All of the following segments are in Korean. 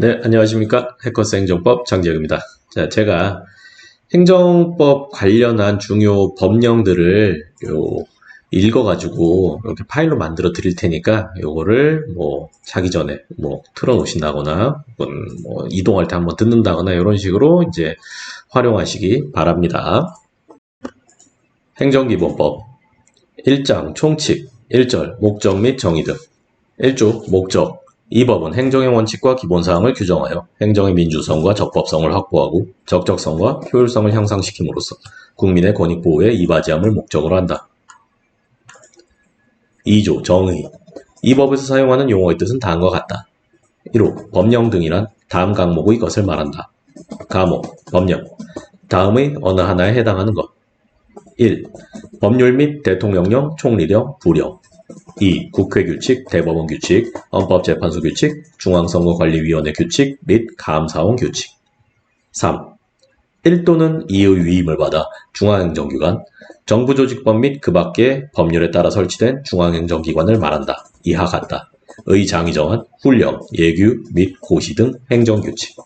네, 안녕하십니까. 해커스 행정법 장재혁입니다. 자, 제가 행정법 관련한 중요 법령들을 읽어가지고 이렇게 파일로 만들어 드릴 테니까 요거를 자기 전에 틀어 놓으신다거나 이동할 때 한번 듣는다거나 이런 식으로 이제 활용하시기 바랍니다. 행정기본법 1장 총칙 1절 목적 및 정의 등 1조 목적 이 법은 행정의 원칙과 기본사항을 규정하여 행정의 민주성과 적법성을 확보하고 적적성과 효율성을 향상시킴으로써 국민의 권익보호에 이바지함을 목적으로 한다. 2조 정의 이 법에서 사용하는 용어의 뜻은 다음과 같다. 1호 법령 등이란 다음 강목의 것을 말한다. 가목 법령 다음의 어느 하나에 해당하는 것 1. 법률 및 대통령령, 총리령, 부령 2. 국회규칙, 대법원규칙, 헌법재판소 규칙, 중앙선거관리위원회 규칙 및 감사원 규칙 3. 1 또는 2의 위임을 받아 중앙행정기관, 정부조직법 및 그 밖의 법률에 따라 설치된 중앙행정기관을 말한다. 이하 같다. 의 장이 정한 훈령, 예규 및 고시 등 행정규칙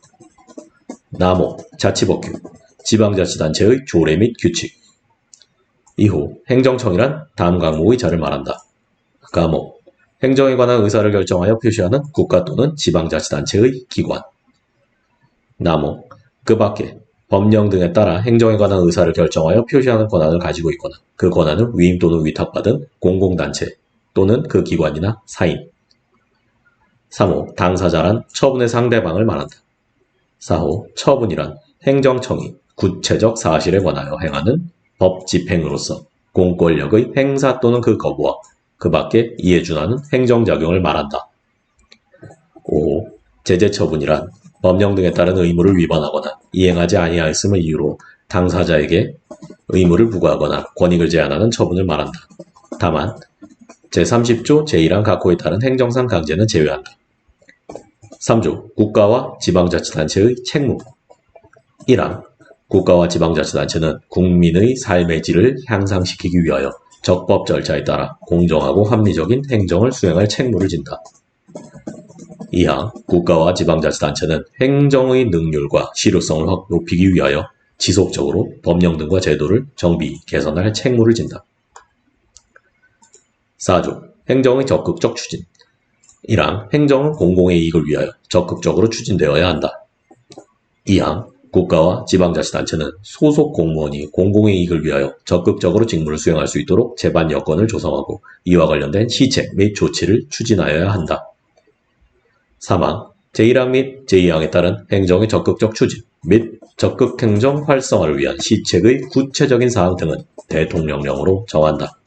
나모, 자치법규, 지방자치단체의 조례 및 규칙 2호 행정청이란 다음 강목의 자를 말한다. 가목 행정에 관한 의사를 결정하여 표시하는 국가 또는 지방자치단체의 기관 나모 그 밖에 법령 등에 따라 행정에 관한 의사를 결정하여 표시하는 권한을 가지고 있거나 그 권한을 위임 또는 위탁받은 공공단체 또는 그 기관이나 사인 3호 당사자란 처분의 상대방을 말한다. 4호 처분이란 행정청이 구체적 사실에 관하여 행하는 법 집행으로서 공권력의 행사 또는 그 거부와 그 밖에 이에 준하는 행정작용을 말한다. 5. 제재처분이란 법령 등에 따른 의무를 위반하거나 이행하지 아니하였음을 이유로 당사자에게 의무를 부과하거나 권익을 제한하는 처분을 말한다. 다만 제30조 제1항 각호에 따른 행정상 강제는 제외한다. 3조 국가와 지방자치단체의 책무 1항 국가와 지방자치단체는 국민의 삶의 질을 향상시키기 위하여 적법 절차에 따라 공정하고 합리적인 행정을 수행할 책무를 진다. 2항 국가와 지방자치단체는 행정의 능률과 실효성을 높이기 위하여 지속적으로 법령 등과 제도를 정비, 개선할 책무를 진다. 4조 행정의 적극적 추진 1항 행정은 공공의 이익을 위하여 적극적으로 추진되어야 한다. 2항 국가와 지방자치단체는 소속 공무원이 공공의 이익을 위하여 적극적으로 직무를 수행할 수 있도록 제반 여건을 조성하고 이와 관련된 시책 및 조치를 추진하여야 한다. 3항 제1항 및 제2항에 따른 행정의 적극적 추진 및 적극 행정 활성화를 위한 시책의 구체적인 사항 등은 대통령령으로 정한다.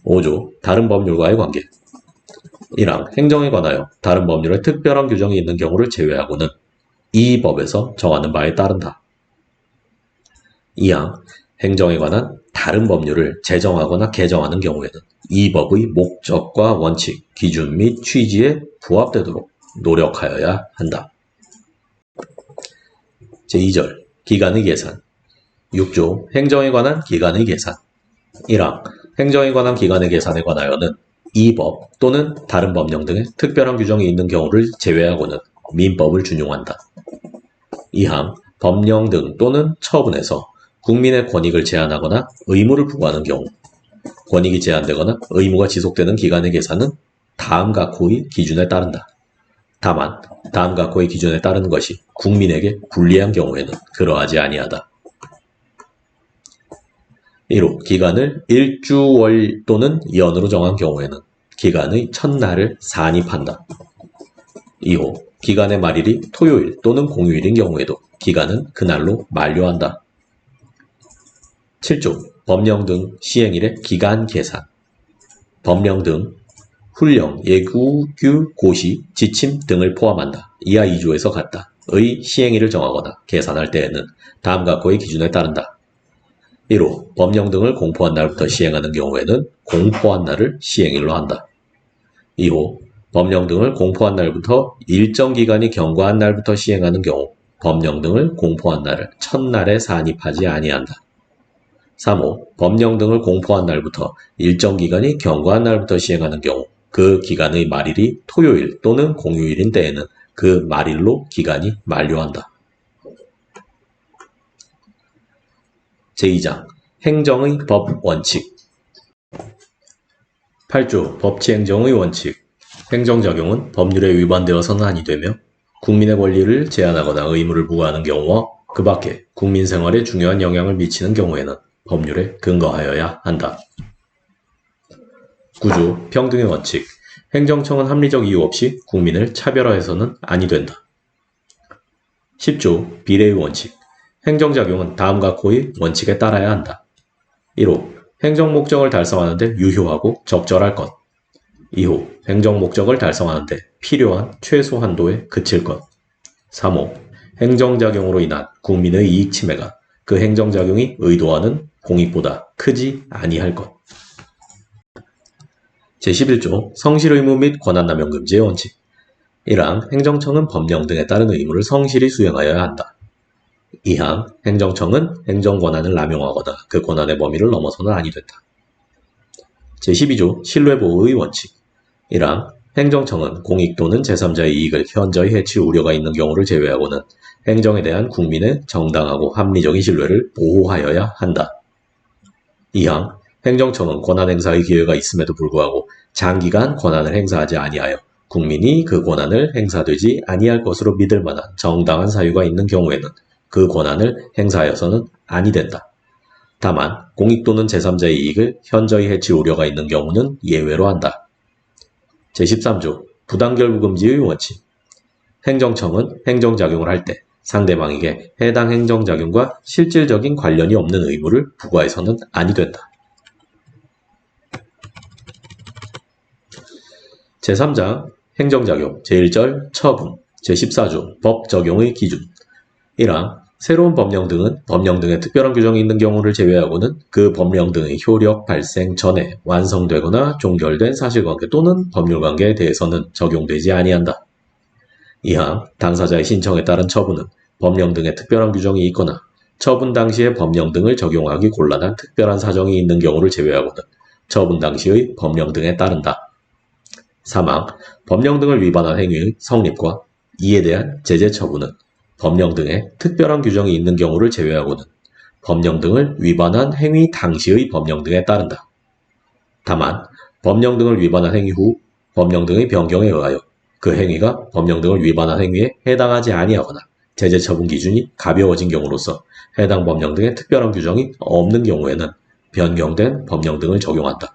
5조 다른 법률과의 관계 1항 행정에 관하여 다른 법률에 특별한 규정이 있는 경우를 제외하고는 이 법에서 정하는 바에 따른다. 2항 행정에 관한 다른 법률을 제정하거나 개정하는 경우에는 이 법의 목적과 원칙, 기준 및 취지에 부합되도록 노력하여야 한다. 제2절 기간의 계산 6조 행정에 관한 기간의 계산 1항 행정에 관한 기간의 계산에 관하여는 이 법 또는 다른 법령 등의 특별한 규정이 있는 경우를 제외하고는 민법을 준용한다. 2항 법령 등 또는 처분에서 국민의 권익을 제한하거나 의무를 부과하는 경우 권익이 제한되거나 의무가 지속되는 기간의 계산은 다음 각호의 기준에 따른다. 다만 다음 각호의 기준에 따르는 것이 국민에게 불리한 경우에는 그러하지 아니하다. 1호 기간을 일주, 월 또는 연으로 정한 경우에는 기간의 첫날을 산입한다. 2호 기간의 말일이 토요일 또는 공휴일인 경우에도 기간은 그날로 만료한다. 7조 법령 등 시행일의 기간 계산 법령 등 훈령, 예규, 고시, 지침 등을 포함한다. 이하 2조에서 같다. 의 시행일을 정하거나 계산할 때에는 다음 각호의 기준에 따른다. 1호 법령 등을 공포한 날부터 시행하는 경우에는 공포한 날을 시행일로 한다. 2호 법령 등을 공포한 날부터 일정 기간이 경과한 날부터 시행하는 경우 법령 등을 공포한 날을 첫날에 산입하지 아니한다. 3호 법령 등을 공포한 날부터 일정 기간이 경과한 날부터 시행하는 경우 그 기간의 말일이 토요일 또는 공휴일인 때에는 그 말일로 기간이 만료한다. 제2장 행정의 법 원칙 8조 법치행정의 원칙 행정작용은 법률에 위반되어서는 아니 되며 국민의 권리를 제한하거나 의무를 부과하는 경우와 그 밖에 국민 생활에 중요한 영향을 미치는 경우에는 법률에 근거하여야 한다. 9조 평등의 원칙 행정청은 합리적 이유 없이 국민을 차별화해서는 아니 된다. 10조 비례의 원칙 행정작용은 다음과 고의 원칙에 따라야 한다. 1호 행정 목적을 달성하는 데 유효하고 적절할 것. 2호 행정 목적을 달성하는 데 필요한 최소 한도에 그칠 것. 3호 행정작용으로 인한 국민의 이익 침해가 그 행정작용이 의도하는 공익보다 크지 아니할 것. 제11조 성실의무 및 권한남용 금지의 원칙 1항 행정청은 법령 등에 따른 의무를 성실히 수행하여야 한다. 2항 행정청은 행정권한을 남용하거나 그 권한의 범위를 넘어서는 아니 된다. 제12조 신뢰보호의 원칙 1항 행정청은 공익 또는 제3자의 이익을 현저히 해칠 우려가 있는 경우를 제외하고는 행정에 대한 국민의 정당하고 합리적인 신뢰를 보호하여야 한다. 2항 행정청은 권한 행사의 기회가 있음에도 불구하고 장기간 권한을 행사하지 아니하여 국민이 그 권한을 행사되지 아니할 것으로 믿을 만한 정당한 사유가 있는 경우에는 그 권한을 행사하여서는 아니 된다. 다만 공익 또는 제3자의 이익을 현저히 해칠 우려가 있는 경우는 예외로 한다. 제13조 부당결부 금지의 원칙 행정청은 행정작용을 할 때 상대방에게 해당 행정작용과 실질적인 관련이 없는 의무를 부과해서는 아니 된다. 제3장 행정작용 제1절 처분 제14조 법 적용의 기준 1항 새로운 법령 등은 법령 등의 특별한 규정이 있는 경우를 제외하고는 그 법령 등의 효력 발생 전에 완성되거나 종결된 사실관계 또는 법률관계에 대해서는 적용되지 아니한다. 2항 당사자의 신청에 따른 처분은 법령 등의 특별한 규정이 있거나 처분 당시에 법령 등을 적용하기 곤란한 특별한 사정이 있는 경우를 제외하고는 처분 당시의 법령 등에 따른다. 3항 법령 등을 위반한 행위의 성립과 이에 대한 제재 처분은 법령 등의 특별한 규정이 있는 경우를 제외하고는 법령 등을 위반한 행위 당시의 법령 등에 따른다. 다만 법령 등을 위반한 행위 후 법령 등의 변경에 의하여 그 행위가 법령 등을 위반한 행위에 해당하지 아니하거나 제재 처분 기준이 가벼워진 경우로서 해당 법령 등의 특별한 규정이 없는 경우에는 변경된 법령 등을 적용한다.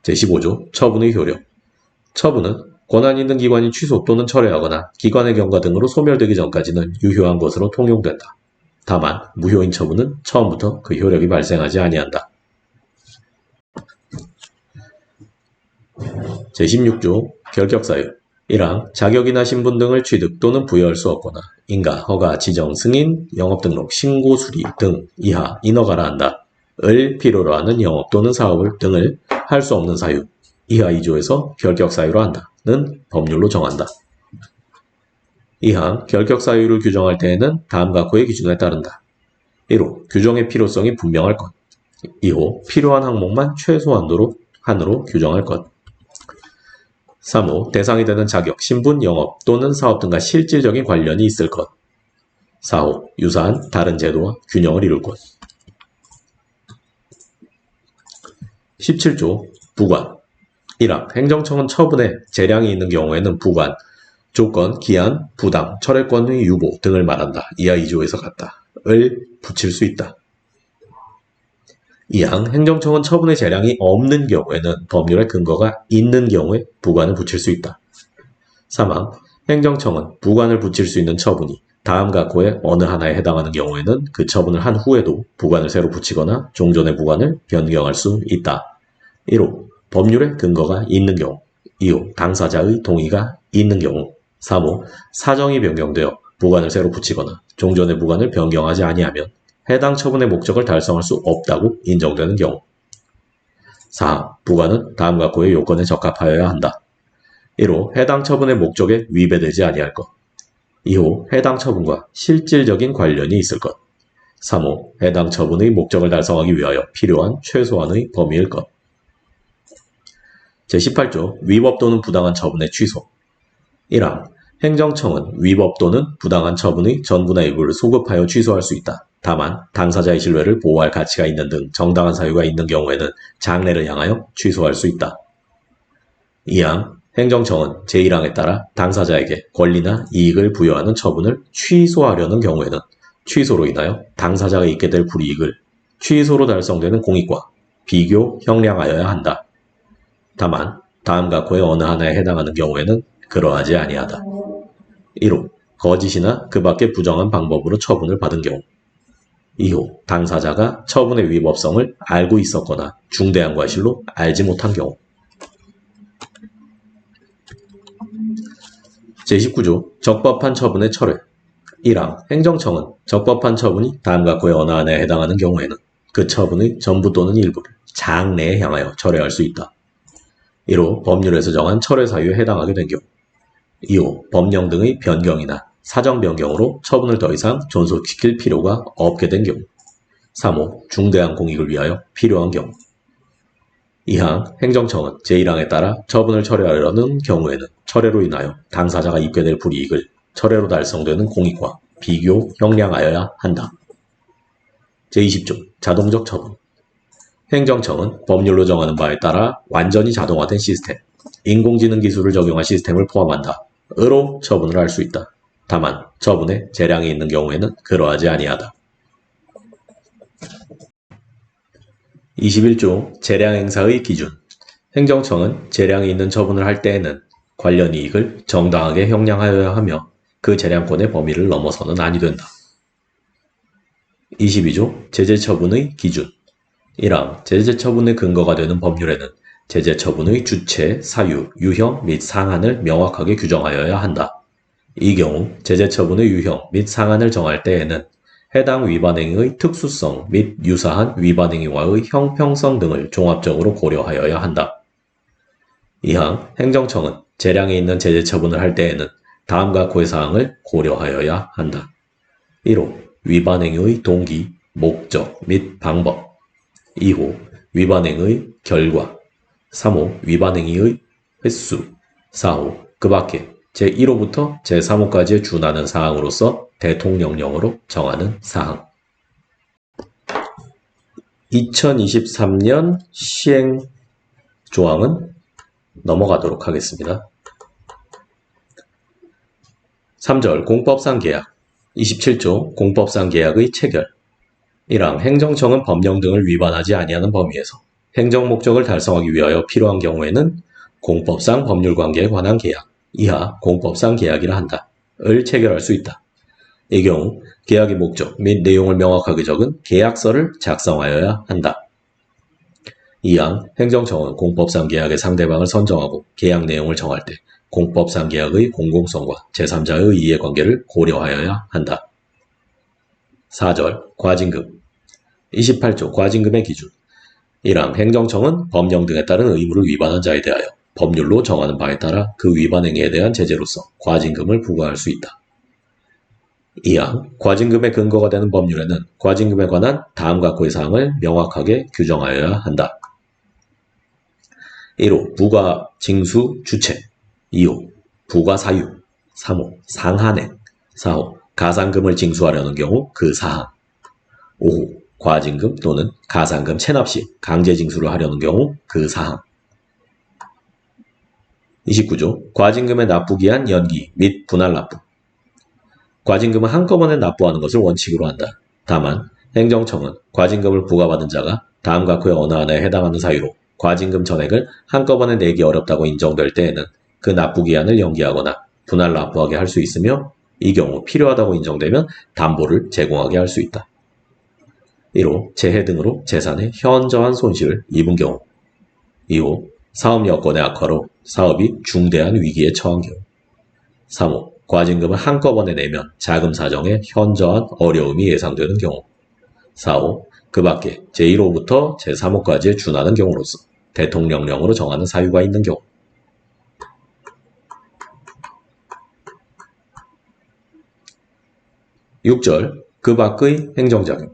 제15조 처분의 효력 처분은 권한 있는 기관이 취소 또는 철회하거나 기관의 경과 등으로 소멸되기 전까지는 유효한 것으로 통용된다. 다만 무효인 처분은 처음부터 그 효력이 발생하지 아니한다. 제16조 결격사유 1항 자격이나 신분 등을 취득 또는 부여할 수 없거나 인가, 허가, 지정, 승인, 영업등록, 신고, 수리 등 이하 인허가라 한다. 을 필요로 하는 영업 또는 사업을 등을 할 수 없는 사유 이하 2조에서 결격사유로 한다는 법률로 정한다. 2항 결격사유를 규정할 때에는 다음과 고의 기준에 따른다. 1호 규정의 필요성이 분명할 것 2호 필요한 항목만 한으로 규정할 것 3호 대상이 되는 자격, 신분, 영업 또는 사업 등과 실질적인 관련이 있을 것 4호 유사한 다른 제도와 균형을 이룰 것 17조 부관 1항 행정청은 처분에 재량이 있는 경우에는 부관, 조건, 기한, 부당, 철회권의 유보 등을 말한다. 이하 2조에서 같다. 을 붙일 수 있다. 2항 행정청은 처분의 재량이 없는 경우에는 법률의 근거가 있는 경우에 부관을 붙일 수 있다. 3항 행정청은 부관을 붙일 수 있는 처분이 다음과 고의 어느 하나에 해당하는 경우에는 그 처분을 한 후에도 부관을 새로 붙이거나 종전의 부관을 변경할 수 있다. 1호 법률의 근거가 있는 경우 2호 당사자의 동의가 있는 경우 3호 사정이 변경되어 부관을 새로 붙이거나 종전의 부관을 변경하지 아니하면 해당 처분의 목적을 달성할 수 없다고 인정되는 경우 4. 부관은 다음과 고의 요건에 적합하여야 한다. 1호 해당 처분의 목적에 위배되지 아니할 것 2호 해당 처분과 실질적인 관련이 있을 것 3호 해당 처분의 목적을 달성하기 위하여 필요한 최소한의 범위일 것 제18조 위법 또는 부당한 처분의 취소 1항 행정청은 위법 또는 부당한 처분의 전부나 일부를 소급하여 취소할 수 있다. 다만 당사자의 신뢰를 보호할 가치가 있는 등 정당한 사유가 있는 경우에는 장래를 향하여 취소할 수 있다. 2항 행정청은 제1항에 따라 당사자에게 권리나 이익을 부여하는 처분을 취소하려는 경우에는 취소로 인하여 당사자가 입게 될 불이익을 취소로 달성되는 공익과 비교 형량하여야 한다. 다만 다음 각호의 어느 하나에 해당하는 경우에는 그러하지 아니하다. 1호 거짓이나 그 밖의 부정한 방법으로 처분을 받은 경우 2호 당사자가 처분의 위법성을 알고 있었거나 중대한 과실로 알지 못한 경우 제19조 적법한 처분의 철회 1항 행정청은 적법한 처분이 다음 각호의 어느 하나에 해당하는 경우에는 그 처분의 전부 또는 일부를 장래에 향하여 철회할 수 있다. 1호 법률에서 정한 철회 사유에 해당하게 된 경우 2호 법령 등의 변경이나 사정 변경으로 처분을 더 이상 존속시킬 필요가 없게 된 경우 3호 중대한 공익을 위하여 필요한 경우 2항 행정청은 제1항에 따라 처분을 철회하려는 경우에는 철회로 인하여 당사자가 입게 될 불이익을 철회로 달성되는 공익과 비교 형량하여야 한다. 제20조 자동적 처분 행정청은 법률로 정하는 바에 따라 완전히 자동화된 시스템, 인공지능 기술을 적용한 시스템을 포함한다. 으로 처분을 할 수 있다. 다만 처분에 재량이 있는 경우에는 그러하지 아니하다. 21조 재량 행사의 기준 행정청은 재량이 있는 처분을 할 때에는 관련 이익을 정당하게 형량하여야 하며 그 재량권의 범위를 넘어서는 아니 된다. 22조 제재처분의 기준 1항 제재처분의 근거가 되는 법률에는 제재처분의 주체, 사유, 유형 및 상한을 명확하게 규정하여야 한다. 이 경우 제재처분의 유형 및 상한을 정할 때에는 해당 위반행위의 특수성 및 유사한 위반행위와의 형평성 등을 종합적으로 고려하여야 한다. 2항 행정청은 재량이 있는 제재처분을 할 때에는 다음과 고의 사항을 고려하여야 한다. 1호 위반행위의 동기, 목적 및 방법 2호 위반행위의 결과 3호 위반행위의 횟수 4호 그 밖에 제1호부터 제3호까지에 준하는 사항으로서 대통령령으로 정하는 사항 2023년 시행 조항은 넘어가도록 하겠습니다. 3절 공법상 계약 27조 공법상 계약의 체결 1항 행정청은 법령 등을 위반하지 아니하는 범위에서 행정 목적을 달성하기 위하여 필요한 경우에는 공법상 법률 관계에 관한 계약, 이하 공법상 계약이라 한다. 을 체결할 수 있다. 이 경우 계약의 목적 및 내용을 명확하게 적은 계약서를 작성하여야 한다. 2항 행정청은 공법상 계약의 상대방을 선정하고 계약 내용을 정할 때 공법상 계약의 공공성과 제3자의 이해관계를 고려하여야 한다. 4절 과징금 28조 과징금의 기준 1항 행정청은 법령 등에 따른 의무를 위반한 자에 대하여 법률로 정하는 바에 따라 그 위반 행위에 대한 제재로서 과징금을 부과할 수 있다. 2항 과징금의 근거가 되는 법률에는 과징금에 관한 다음과 고의 사항을 명확하게 규정하여야 한다. 1호 부과 징수 주체 2호 부과 사유 3호 상한액 4호 가산금을 징수하려는 경우 그 사항 5호 과징금 또는 가산금 체납 시 강제 징수를 하려는 경우 그 사항 29조 과징금의 납부기한 연기 및 분할 납부 과징금은 한꺼번에 납부하는 것을 원칙으로 한다. 다만 행정청은 과징금을 부과받은 자가 다음과 그의 어느 하나에 해당하는 사유로 과징금 전액을 한꺼번에 내기 어렵다고 인정될 때에는 그 납부기한을 연기하거나 분할 납부하게 할 수 있으며 이 경우 필요하다고 인정되면 담보를 제공하게 할 수 있다. 1호 재해 등으로 재산에 현저한 손실을 입은 경우 2호 사업 여건의 악화로 사업이 중대한 위기에 처한 경우 3호 과징금을 한꺼번에 내면 자금 사정에 현저한 어려움이 예상되는 경우 4호 그 밖에 제1호부터 제3호까지에 준하는 경우로서 대통령령으로 정하는 사유가 있는 경우 6절 그 밖의 행정작용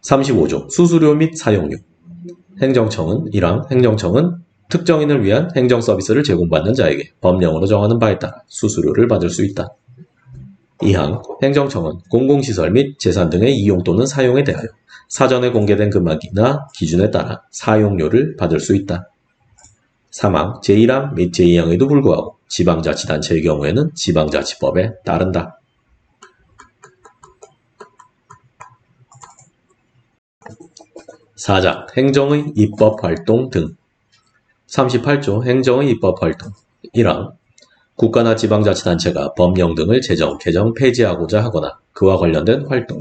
35조 수수료 및 사용료 행정청은 1항 행정청은 특정인을 위한 행정 서비스를 제공받는 자에게 법령으로 정하는 바에 따라 수수료를 받을 수 있다. 2항 행정청은 공공시설 및 재산 등의 이용 또는 사용에 대하여 사전에 공개된 금액이나 기준에 따라 사용료를 받을 수 있다. 3항 제1항 및 제2항에도 불구하고 지방자치단체의 경우에는 지방자치법에 따른다. 4장 행정의 입법활동 등 38조 행정의 입법활동 1항 국가나 지방자치단체가 법령 등을 제정, 개정, 폐지하고자 하거나 그와 관련된 활동,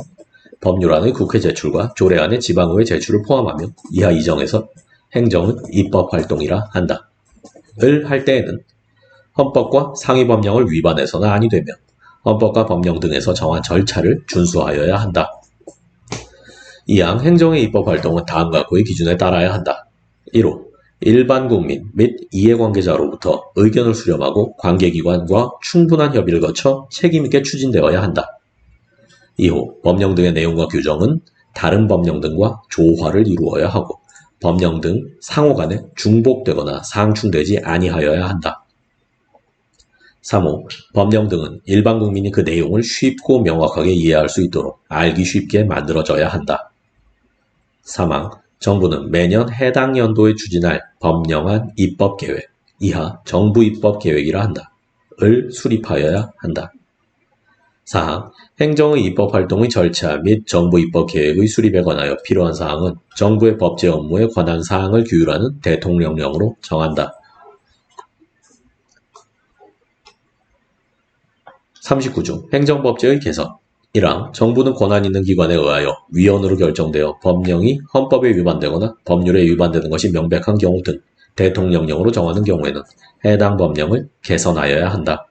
법률안의 국회 제출과 조례안의 지방의회 제출을 포함하며 이하 이정에서 행정의 입법활동이라 한다. 을 할 때에는 헌법과 상위법령을 위반해서는 아니 되며 헌법과 법령 등에서 정한 절차를 준수하여야 한다. 2항 행정의 입법활동은 다음과 같고의 기준에 따라야 한다. 1호 일반 국민 및 이해관계자로부터 의견을 수렴하고 관계기관과 충분한 협의를 거쳐 책임있게 추진되어야 한다. 2호 법령 등의 내용과 규정은 다른 법령 등과 조화를 이루어야 하고 법령 등 상호 간에 중복되거나 상충되지 아니하여야 한다. 3호 법령 등은 일반 국민이 그 내용을 쉽고 명확하게 이해할 수 있도록 알기 쉽게 만들어져야 한다. 3항 정부는 매년 해당 연도에 추진할 법령안 입법계획, 이하 정부 입법계획이라 한다. 을 수립하여야 한다. 4항 행정의 입법활동의 절차 및 정부 입법계획의 수립에 관하여 필요한 사항은 정부의 법제 업무에 관한 사항을 규율하는 대통령령으로 정한다. 39조 행정법제의 개선 1항 정부는 권한 있는 기관에 의하여 위헌으로 결정되어 법령이 헌법에 위반되거나 법률에 위반되는 것이 명백한 경우 등 대통령령으로 정하는 경우에는 해당 법령을 개선하여야 한다.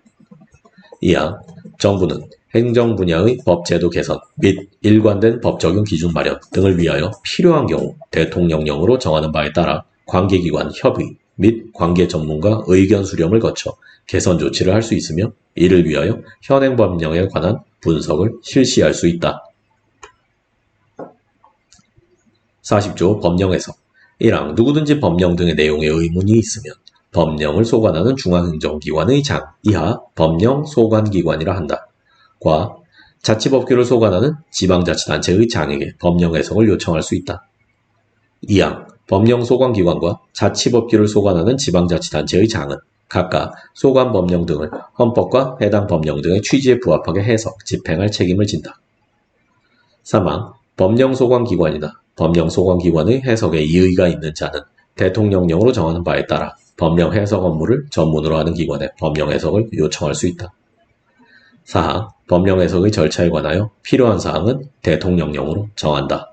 2항 정부는 행정 분야의 법제도 개선 및 일관된 법 적용 기준 마련 등을 위하여 필요한 경우 대통령령으로 정하는 바에 따라 관계기관 협의 및 관계 전문가 의견 수렴을 거쳐 개선 조치를 할 수 있으며 이를 위하여 현행 법령에 관한 분석을 실시할 수 있다. 40조 법령 해석 1항 누구든지 법령 등의 내용에 의문이 있으면 법령을 소관하는 중앙행정기관의 장 이하 법령 소관기관이라 한다. 과 자치법규를 소관하는 지방자치단체의 장에게 법령 해석을 요청할 수 있다. 2항 법령 소관기관과 자치법규를 소관하는 지방자치단체의 장은 각각 소관 법령 등을 헌법과 해당 법령 등의 취지에 부합하게 해석, 집행할 책임을 진다. 3항 법령 소관기관이나 법령 소관기관의 해석에 이의가 있는 자는 대통령령으로 정하는 바에 따라 법령 해석 업무를 전문으로 하는 기관에 법령 해석을 요청할 수 있다. 4항 법령 해석의 절차에 관하여 필요한 사항은 대통령령으로 정한다.